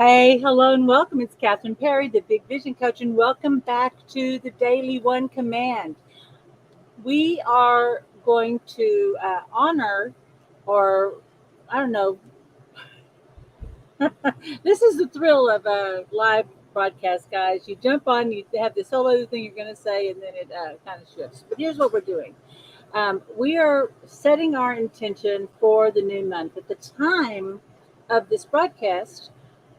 Hey, hello, and welcome. It's Catherine Perry, the Big Vision Coach, and welcome back to the Daily One Command. We are going to honor, or I don't know, this is the thrill of a live broadcast, guys. You jump on, you have this whole other thing you're going to say, and then it kind of shifts. But here's what we're doing. We are setting our intention for the new month. At the time of this broadcast,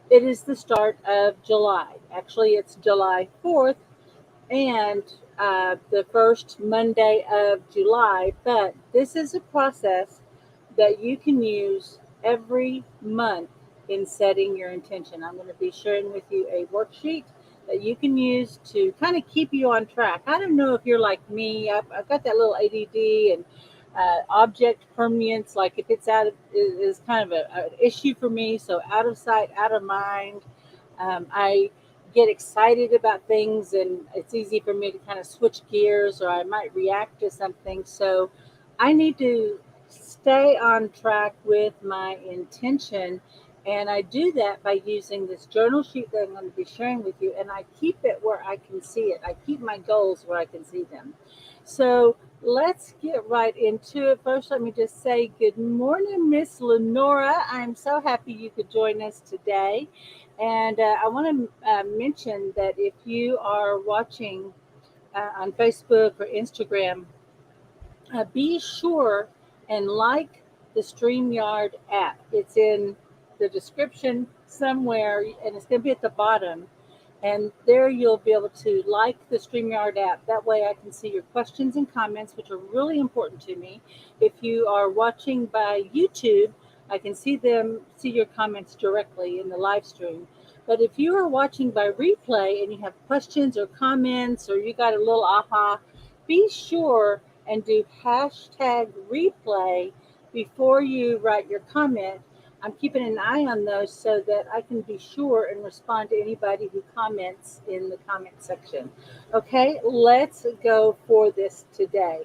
it is the start of July. Actually, it's July 4th and the first Monday of July. But this is a process that you can use every month in setting your intention. I'm going to be sharing with you a worksheet that you can use to kind of keep you on track. I don't know if you're like me. I've got that little ADD and object permanence. Like if it's out of is kind of an issue for me. So out of sight, out of mind. I get excited about things, and it's easy for me to kind of switch gears, or I might react to something. So I need to stay on track with my intention. And I do that by using this journal sheet that I'm going to be sharing with you. And I keep it where I can see it. I keep my goals where I can see them. So let's get right into it. First, let me just say good morning, Miss Lenora. I'm so happy you could join us today. And I want to mention that if you are watching on Facebook or Instagram, be sure and like the StreamYard app. It's in the description somewhere, and it's going to be at the bottom. And there you'll be able to like the StreamYard app. That way I can see your questions and comments, which are really important to me. If you are watching by YouTube, I can see your comments directly in the live stream. But if you are watching by replay and you have questions or comments, or you got a little aha, be sure and do hashtag replay before you write your comment. I'm keeping an eye on those so that I can be sure and respond to anybody who comments in the comment section. Okay, let's go for this today.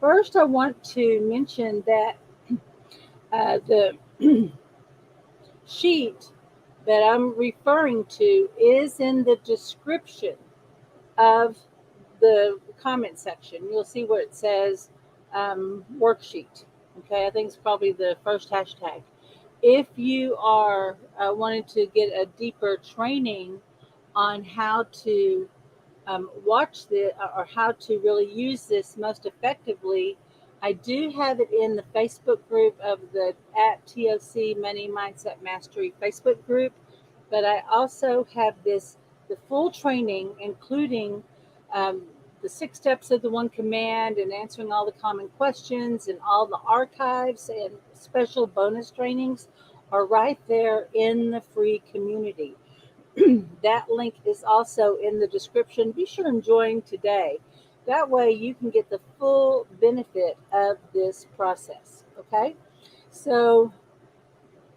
First, I want to mention that the sheet that I'm referring to is in the description of the comment section. You'll see where it says worksheet. Okay, I think it's probably the first hashtag. If you are wanting to get a deeper training on how to watch the or how to really use this most effectively, I do have it in the Facebook group of the at TOC Money Mindset Mastery Facebook group, but I also have the full training, including um, the 6 steps of the one command and answering all the common questions, and all the archives and special bonus trainings are right there in the free community. That link is also in the description. Be sure and join today. That way you can get the full benefit of this process. Okay? So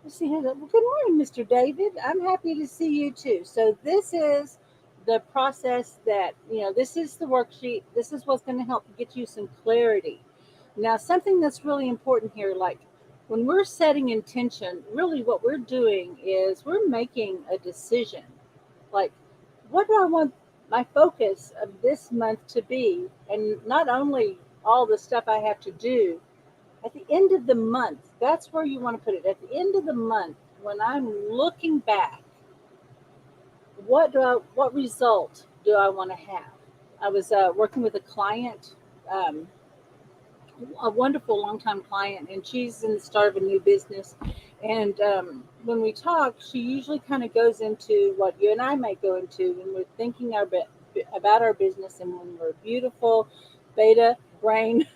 let's see here. Well, good morning, Mr. David. I'm happy to see you too. So this is the process this is the worksheet. This is what's going to help get you some clarity. Now, something that's really important here, like when we're setting intention, really what we're doing is we're making a decision. Like, what do I want my focus of this month to be? And not only all the stuff I have to do, at the end of the month, that's where you want to put it. At the end of the month, when I'm looking back, what result do I want to have? I was working with a client, um, a wonderful longtime client, and she's in the start of a new business. And when we talk, she usually kind of goes into what you and I might go into when we're thinking about our business, and when we're beautiful beta brain,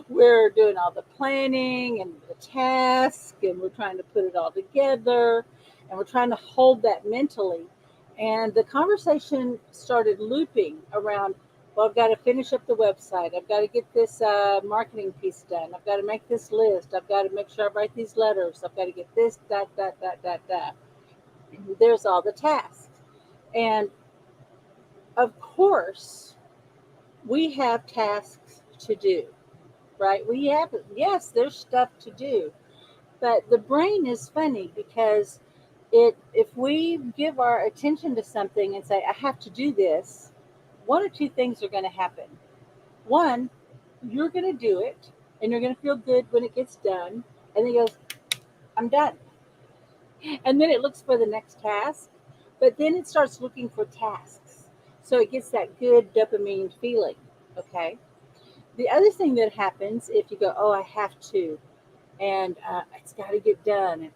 we're doing all the planning and the task, and we're trying to put it all together, and we're trying to hold that mentally. And the conversation started looping around, well, I've got to finish up the website. I've got to get this marketing piece done. I've got to make this list. I've got to make sure I write these letters. I've got to get this, that. There's all the tasks. And of course, we have tasks to do, right? Yes, there's stuff to do. But the brain is funny because If we give our attention to something and say, I have to do this, one or two things are going to happen. One, you're going to do it and you're going to feel good when it gets done. And then it goes, I'm done. And then it looks for the next task, but then it starts looking for tasks. So it gets that good dopamine feeling. Okay. The other thing that happens if you go, oh, I have to, and it's got to get done,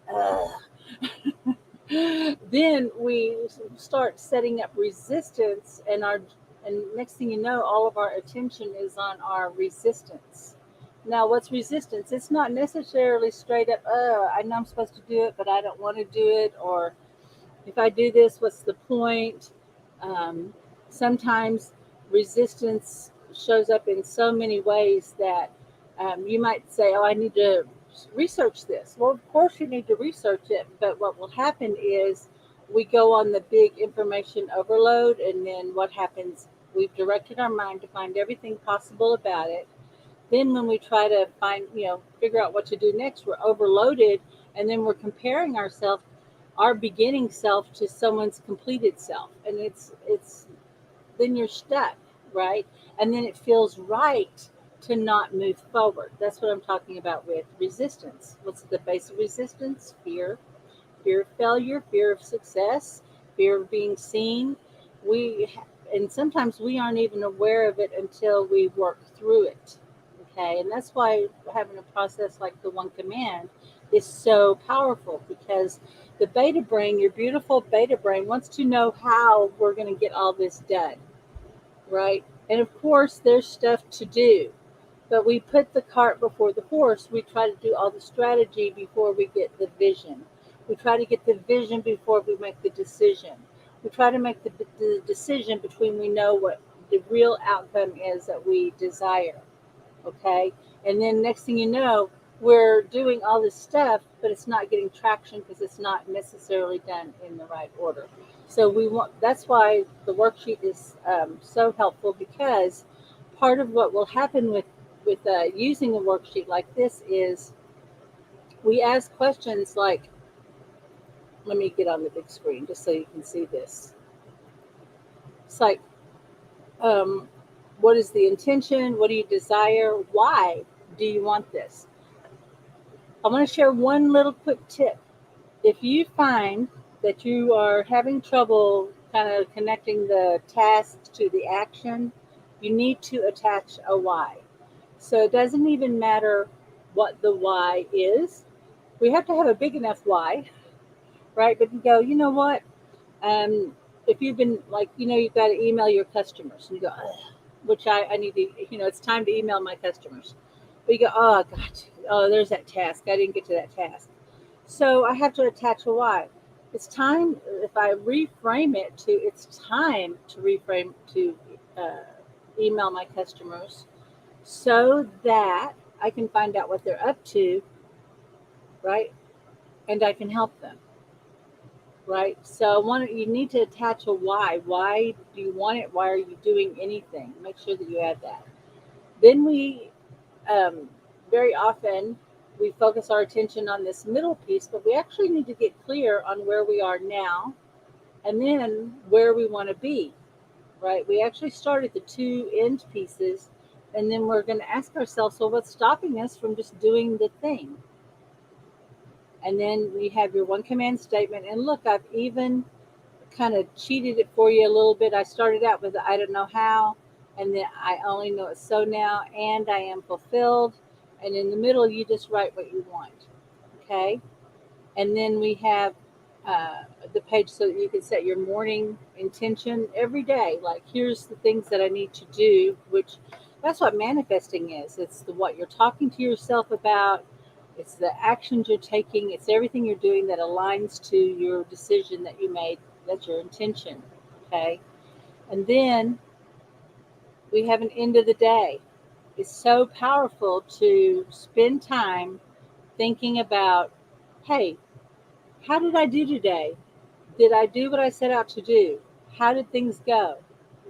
and then we start setting up resistance, and next thing you know, all of our attention is on our resistance. Now, what's resistance? It's not necessarily straight up, I know I'm supposed to do it, but I don't want to do it, or if I do this, what's the point? Um, Sometimes resistance shows up in so many ways that you might say, oh, I need to research this. Well, of course, you need to research it, but what will happen is we go on the big information overload, and then what happens? We've directed our mind to find everything possible about it. Then, when we try to figure out what to do next, we're overloaded, and then we're comparing ourselves, our beginning self, to someone's completed self, and it's then you're stuck, right? And then it feels right to not move forward. That's what I'm talking about with resistance. What's the base of resistance? Fear of failure, fear of success, fear of being seen. We and sometimes we aren't even aware of it until we work through it. Okay, and that's why having a process like the one command is so powerful, because the beta brain, your beautiful beta brain, wants to know how we're going to get all this done, right? And of course, there's stuff to do, but we put the cart before the horse. We try to do all the strategy before we get the vision. We try to get the vision before we make the decision. We try to make the decision between we know what the real outcome is that we desire. Okay. And then next thing you know, we're doing all this stuff, but it's not getting traction because it's not necessarily done in the right order. So that's why the worksheet is so helpful, because part of what will happen with using a worksheet like this is we ask questions like, let me get on the big screen just so you can see this. It's like, um, what is the intention? What do you desire? Why do you want this? I want to share one little quick tip. If you find that you are having trouble kind of connecting the task to the action, you need to attach a why. So it doesn't even matter what the why is. We have to have a big enough why, right? But you go, you know what? Um, if you've been like, you've got to email your customers, and you go, ugh, which I need to, it's time to email my customers. But you go, oh, God, oh, there's that task. I didn't get to that task. So I have to attach a why. It's time, if I reframe it to, it's time to reframe to uh, email my customers so that I can find out what they're up to, right? And I can help them, right? So you need to attach a why. Why do you want it? Why are you doing anything? Make sure that you add that. Then we um, very often we focus our attention on this middle piece, but we actually need to get clear on where we are now and then where we want to be, right? We actually start at the two end pieces, and then we're going to ask ourselves, so what's stopping us from just doing the thing? And then we have your one command statement. And look, I've even kind of cheated it for you a little bit. I started out with I don't know how, and then I only know it's so now, and I am fulfilled. And in the middle, you just write what you want. Okay. And then we have the page so that you can set your morning intention every day. Like, here's the things that I need to do, which that's what manifesting is. It's what you're talking to yourself about. It's the actions you're taking. It's everything you're doing that aligns to your decision that you made. That's your intention. Okay. And then we have an end of the day. It's so powerful to spend time thinking about, hey, how did I do today? Did I do what I set out to do? How did things go?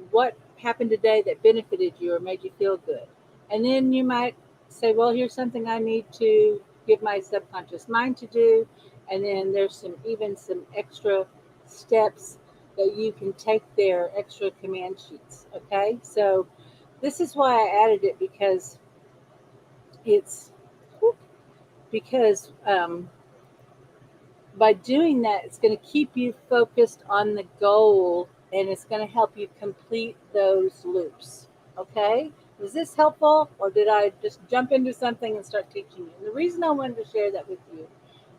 What happened today that benefited you or made you feel good? And then you might say, well, here's something I need to give my subconscious mind to do. And then there's some extra steps that you can take there, extra command sheets. Okay, so this is why I added it, it's because by doing that, it's going to keep you focused on the goal, and it's going to help you complete those loops. Okay? Was this helpful, or did I just jump into something and start teaching you? And the reason I wanted to share that with you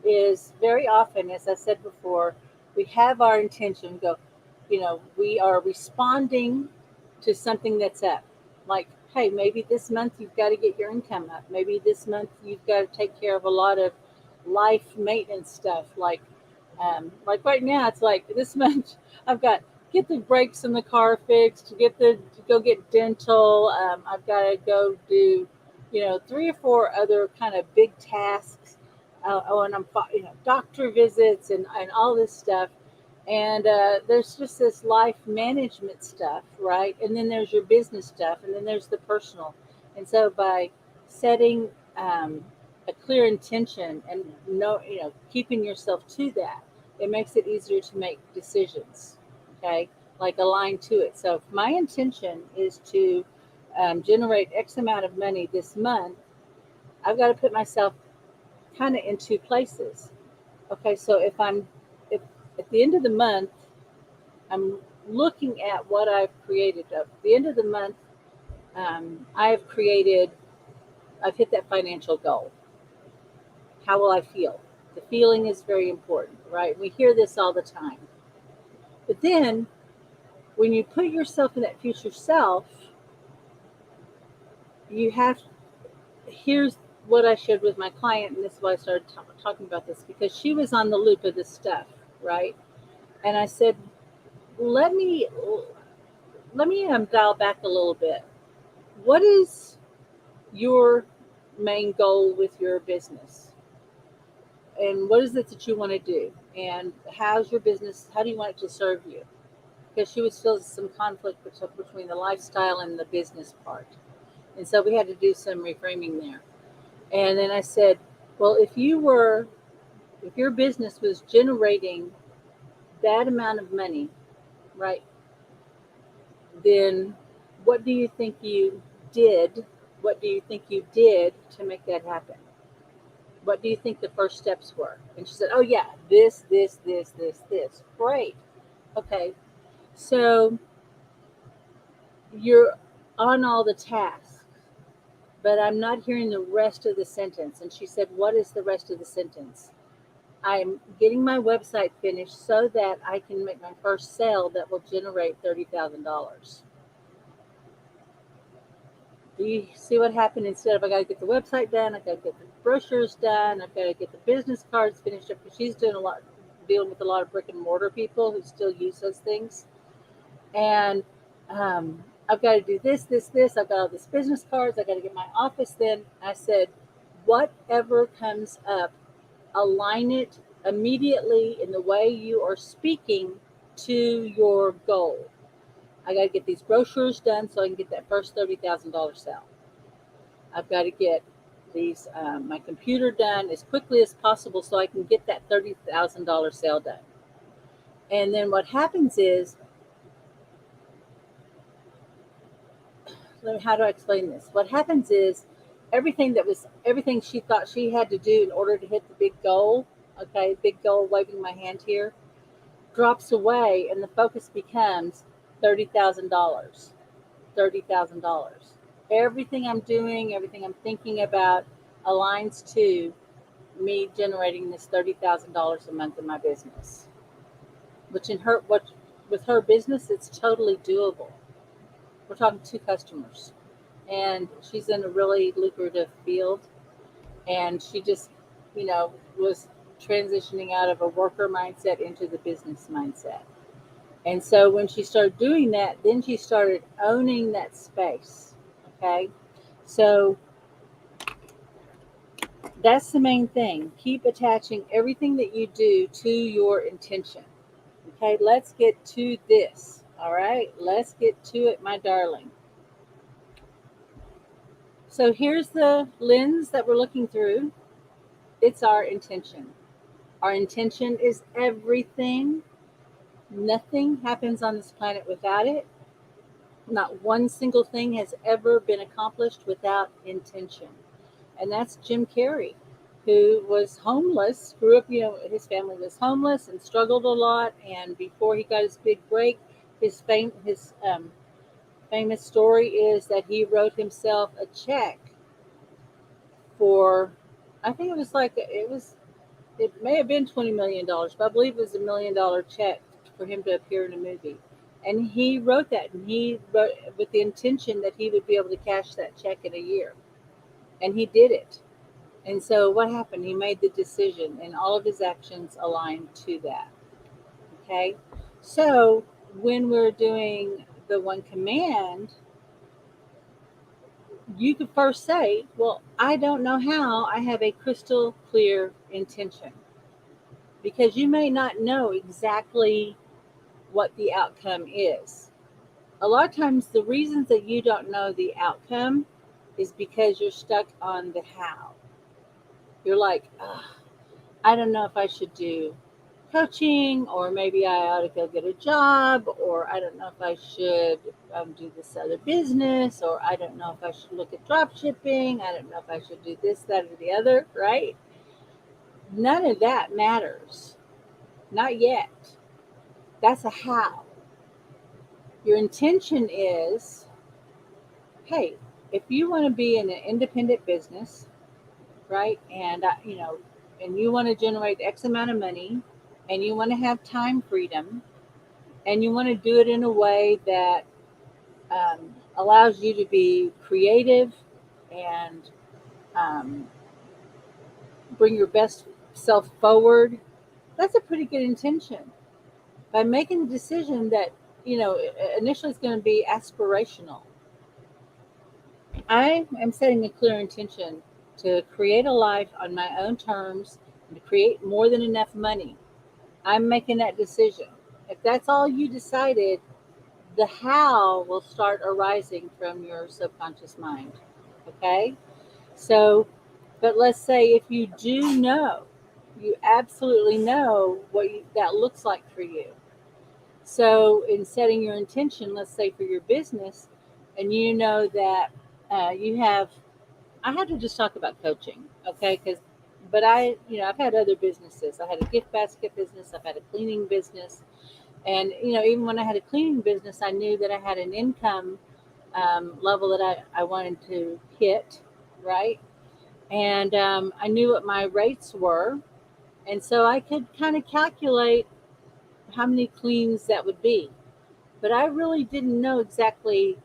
is very often, as I said before, we have our intention, we are responding to something that's up. Like, hey, maybe this month you've got to get your income up. Maybe this month you've got to take care of a lot of life maintenance stuff. Like right now, it's like this month I've got get the brakes in the car fixed, go get dental. I've got to go do, 3 or 4 other kind of big tasks. And doctor visits and all this stuff. And there's just this life management stuff, right? And then there's your business stuff, and then there's the personal. And so by setting a clear intention and keeping yourself to that, it makes it easier to make decisions. Okay, like aligned to it. So if my intention is to generate X amount of money this month, I've got to put myself kind of in 2 places. Okay, so if at the end of the month I'm looking at what I've created. At the end of the month, I've created, I've hit that financial goal. How will I feel? The feeling is very important, right? We hear this all the time. But then when you put yourself in that future self, you have, here's what I shared with my client, and this is why I started talking about this, because she was on the loop of this stuff, right? And I said, let me dial back a little bit. What is your main goal with your business? And what is it that you want to do? And how's your business? How do you want it to serve you? Because she was still some conflict between the lifestyle and the business part. And so we had to do some reframing there. And then I said, well, if your business was generating that amount of money, right, then what do you think you did? What do you think you did to make that happen? What do you think the first steps were? And she said, oh, yeah, this. Great. Okay. So you're on all the tasks, but I'm not hearing the rest of the sentence. And she said, what is the rest of the sentence? I'm getting my website finished so that I can make my first sale that will generate $30,000. Do you see what happened? Instead of I got to get the website done, I got to get the brochures done, I've got to get the business cards finished up, because she's dealing with a lot of brick and mortar people who still use those things. And I've got to do this. I've got all these business cards. I got to get my office. Then I said, whatever comes up, align it immediately in the way you are speaking to your goal. I got to get these brochures done so I can get that first $30,000 sale. I've got to get my computer done as quickly as possible so I can get that $30,000 sale done. And then what happens is, how do I explain this? What happens is everything she thought she had to do in order to hit the big goal, okay, big goal, waving my hand here, drops away, and the focus becomes $30,000. $30,000. Everything I'm doing, everything I'm thinking about aligns to me generating this $30,000 a month in my business. With her business, it's totally doable. We're talking 2 customers, and she's in a really lucrative field, and she just, was transitioning out of a worker mindset into the business mindset. And so when she started doing that, then she started owning that space. Okay. So that's the main thing. Keep attaching everything that you do to your intention. Okay. Let's get to this. All right. Let's get to it, my darling. So here's the lens that we're looking through. It's our intention. Our intention is everything. Nothing happens on this planet without it. Not one single thing has ever been accomplished without intention. And that's Jim Carrey, who was homeless, grew up, his family was homeless and struggled a lot. And before he got his big break, his famous story is that he wrote himself a check for, I think it may have been $20 million, but I believe it was $1 million check for him to appear in a movie. And he wrote that, and he wrote with the intention that he would be able to cash that check in a year. And he did it. And so what happened? He made the decision, and all of his actions aligned to that. Okay? So when we're doing the one command, you could first say, well, I don't know how I have a crystal clear intention. Because you may not know exactly what the outcome is. A lot of times, the reasons that you don't know the outcome is because you're stuck on the how. You're like, I don't know if I should do coaching, or maybe I ought to go get a job, or I don't know if I should do this other business, or I don't know if I should look at drop shipping. I don't know if I should do this, that, or the other, right? None of that matters. Not yet. That's a how. Your intention is, hey, if you want to be in an independent business, right, and you want to generate X amount of money, and you want to have time freedom, and you want to do it in a way that allows you to be creative and um, bring your best self forward, that's a pretty good intention. By making the decision that, initially it's going to be aspirational. I am setting a clear intention to create a life on my own terms and to create more than enough money. I'm making that decision. If that's all you decided, the how will start arising from your subconscious mind. Okay? So, but let's say if you do know, you absolutely know what that looks like for you. So, in setting your intention, let's say for your business, and you know that you have, I had to just talk about coaching, okay? But I've had other businesses. I had a gift basket business. I've had a cleaning business, and even when I had a cleaning business, I knew that I had an income level that I wanted to hit, right? And I knew what my rates were, and so I could kind of calculate how many cleans that would be. But I really didn't know exactly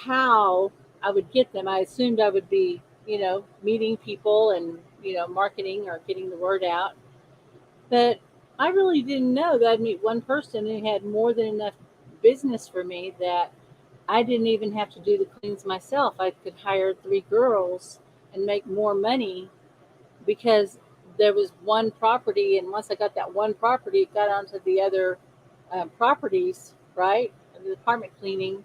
how I would get them. I assumed I would be, meeting people and, marketing or getting the word out. But I really didn't know that I'd meet one person who had more than enough business for me that I didn't even have to do the cleans myself. I could hire 3 girls and make more money because there was one property. And once I got that one property, it got onto the other properties, right? The apartment cleaning.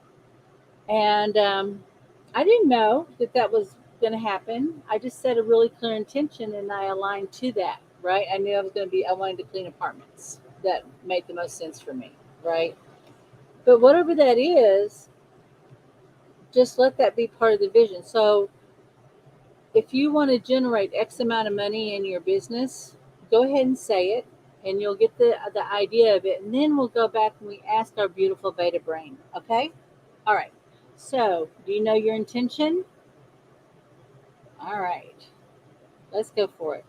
And I didn't know that that was going to happen. I just set a really clear intention and I aligned to that, right? I knew I wanted to clean apartments. That made the most sense for me, right? But whatever that is, just let that be part of the vision. So if you want to generate X amount of money in your business, go ahead and say it and you'll get the idea of it. And then we'll go back and we ask our beautiful beta brain, okay? All right. So, do you know your intention? All right. Let's go for it.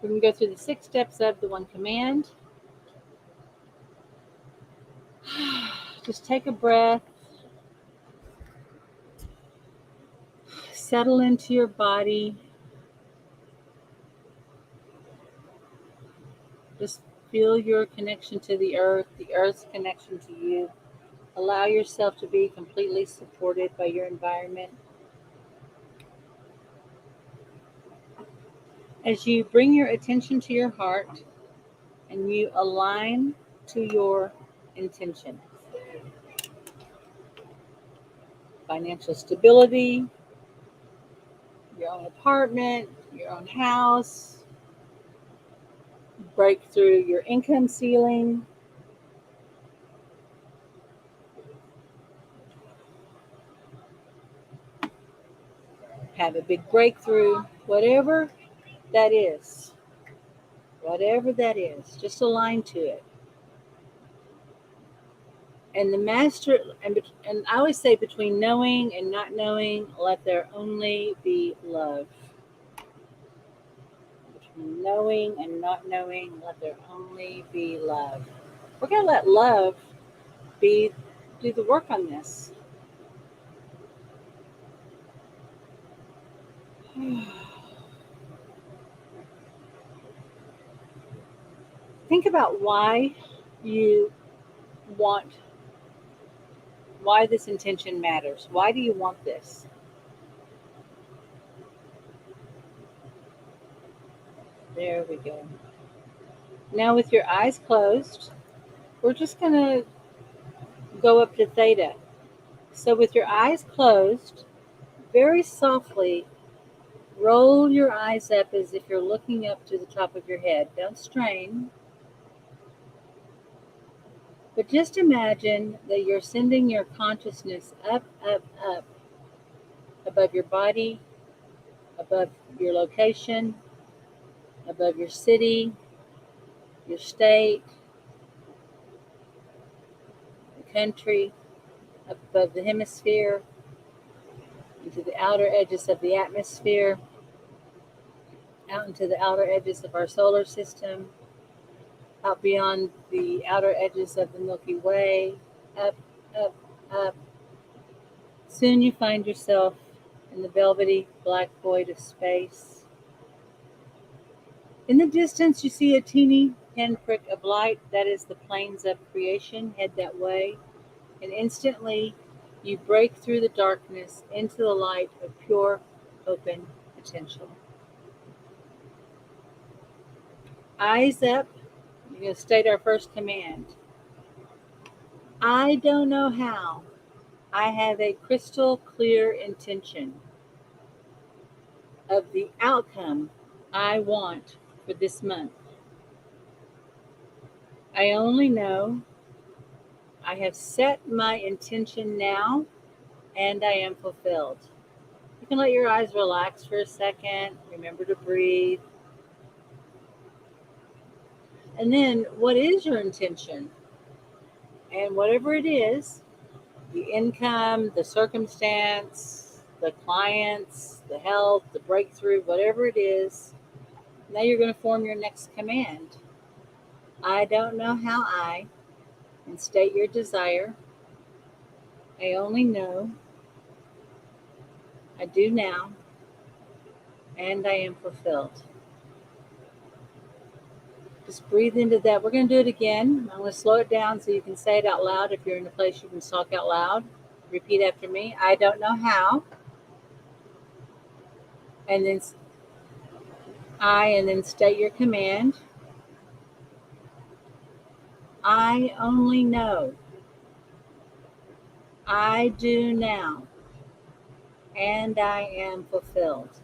We're going to go through the 6 steps of the one command. Just take a breath. Settle into your body. Just feel your connection to the earth's connection to you. Allow yourself to be completely supported by your environment. As you bring your attention to your heart and you align to your intention, financial stability, your own apartment, your own house, break through your income ceiling, have a big breakthrough, that is, whatever that is, just align to it. And the master, and I always say between knowing and not knowing, let there only be love. Between knowing and not knowing, let there only be love. We're going to let love be do the work on this. Think about you want why this intention matters. Why do you want this? There we go. Now, with your eyes closed, we're just going to go up to Theta. So, with your eyes closed, very softly roll your eyes up as if you're looking up to the top of your head. Don't strain, but just imagine that you're sending your consciousness up, up, up above your body, above your location, above your city, your state, the country, above the hemisphere, into the outer edges of the atmosphere, out into the outer edges of our solar system, out beyond the outer edges of the Milky Way, up, up, up. Soon you find yourself in the velvety black void of space. In the distance, you see a teeny pinprick of light. That is the planes of creation. Head that way. And instantly, you break through the darkness into the light of pure, open potential. Eyes up. You're going to state our first command. I don't know how. I have a crystal clear intention of the outcome I want for this month. I only know I have set my intention now and I am fulfilled. You can let your eyes relax for a second. Remember to breathe. And then, what is your intention? And whatever it is, the income, the circumstance, the clients, the health, the breakthrough, whatever it is, now you're going to form your next command. I don't know how and state your desire. I only know I do now, and I am fulfilled. Just breathe into that. We're going to do it again. I'm going to slow it down so you can say it out loud. If you're in a place you can talk out loud, repeat after me. I don't know how. And then and then state your command. I only know. I do now. And I am fulfilled.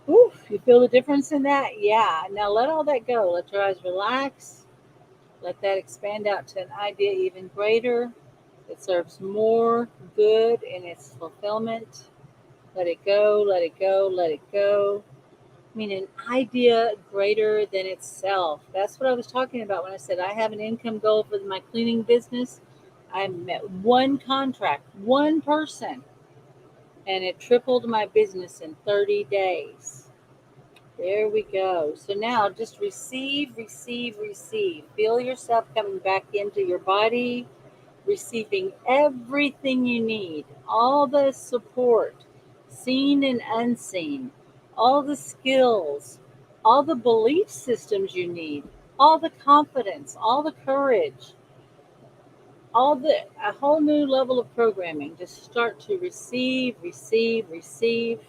Oof, you feel the difference in that? Yeah. Now let all that go. Let your eyes relax. Let that expand out to an idea even greater. It serves more good in its fulfillment. Let it go, let it go, let it go. I mean, an idea greater than itself. That's what I was talking about when I said I have an income goal for my cleaning business. I met one contract, one person, and it tripled my business in 30 days. There we go. So now just receive, receive, receive. Feel yourself coming back into your body, receiving everything you need, all the support, seen and unseen, all the skills, all the belief systems you need, all the confidence, all the courage, a whole new level of programming. Just start to receive, receive, receive.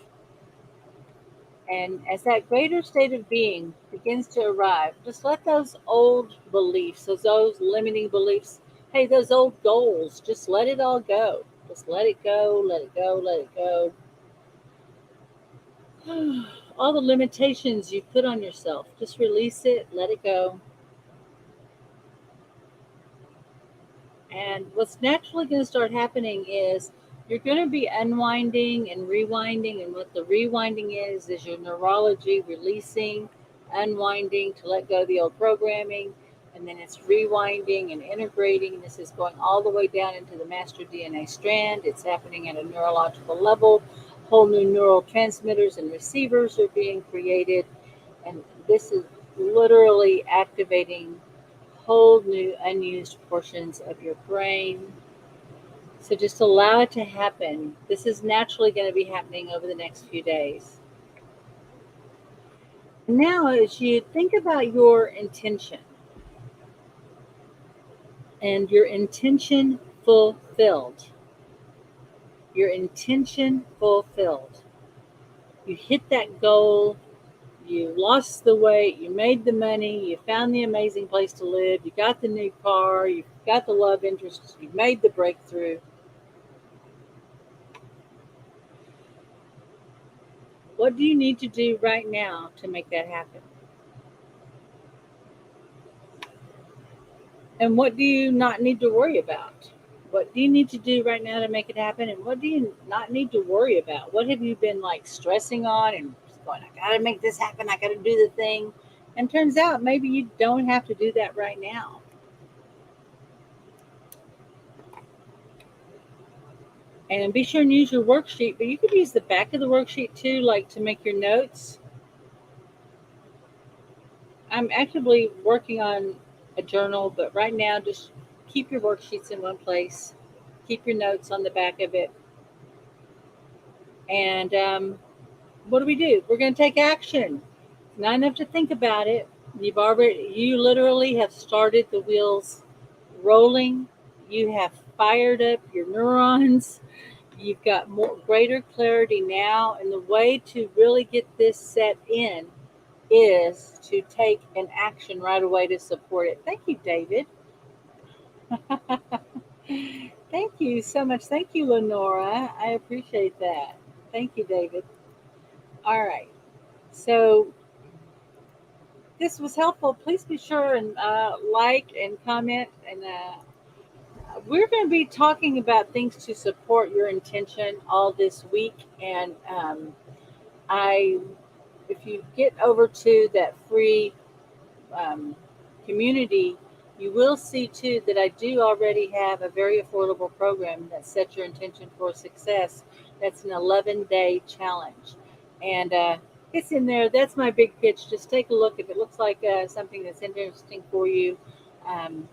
And as that greater state of being begins to arrive, just let those old beliefs, those limiting beliefs, hey, those old goals, just let it all go. Just let it go, let it go, let it go. All the limitations you put on yourself, just release it, let it go. And what's naturally going to start happening is you're going to be unwinding and rewinding. And what the rewinding is your neurology releasing, unwinding to let go of the old programming. And then it's rewinding and integrating. This is going all the way down into the master DNA strand. It's happening at a neurological level. Whole new neural transmitters and receivers are being created. And this is literally activating whole new unused portions of your brain. So just allow it to happen. This is naturally going to be happening over the next few days. Now, as you think about your intention and your intention fulfilled, your intention fulfilled, you hit that goal, you lost the weight, you made the money, you found the amazing place to live, you got the new car, you got the love interest, you made the breakthrough. What do you need to do right now to make that happen? And what do you not need to worry about? What do you need to do right now to make it happen? And what do you not need to worry about? What have you been like stressing on and going, I got to make this happen. I got to do the thing. And turns out maybe you don't have to do that right now. And be sure and use your worksheet, but you could use the back of the worksheet too, like to make your notes. I'm actively working on a journal, but right now just keep your worksheets in one place. Keep your notes on the back of it. And what do? We're going to take action. Not enough to think about it. You literally have started the wheels rolling. You have fired up your neurons. You've got greater clarity now. And the way to really get this set in is to take an action right away to support it. Thank you, David. Thank you so much. Thank you, Lenora. I appreciate that. Thank you, David. All right. So this was helpful. Please be sure and like and comment. And we're going to be talking about things to support your intention all this week. And I, if you get over to that free um, community, you will see too that I do already have a very affordable program that sets your intention for success. That's an 11-day challenge. And it's in there. That's my big pitch. Just take a look. If it looks like something that's interesting for you,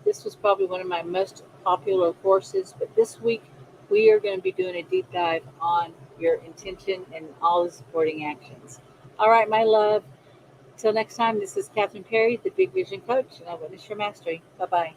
this was probably one of my most popular courses. But this week, we are going to be doing a deep dive on your intention and all the supporting actions. All right, my love. Till next time, this is Catherine Perry, the Big Vision Coach, and I witness your mastery. Bye bye.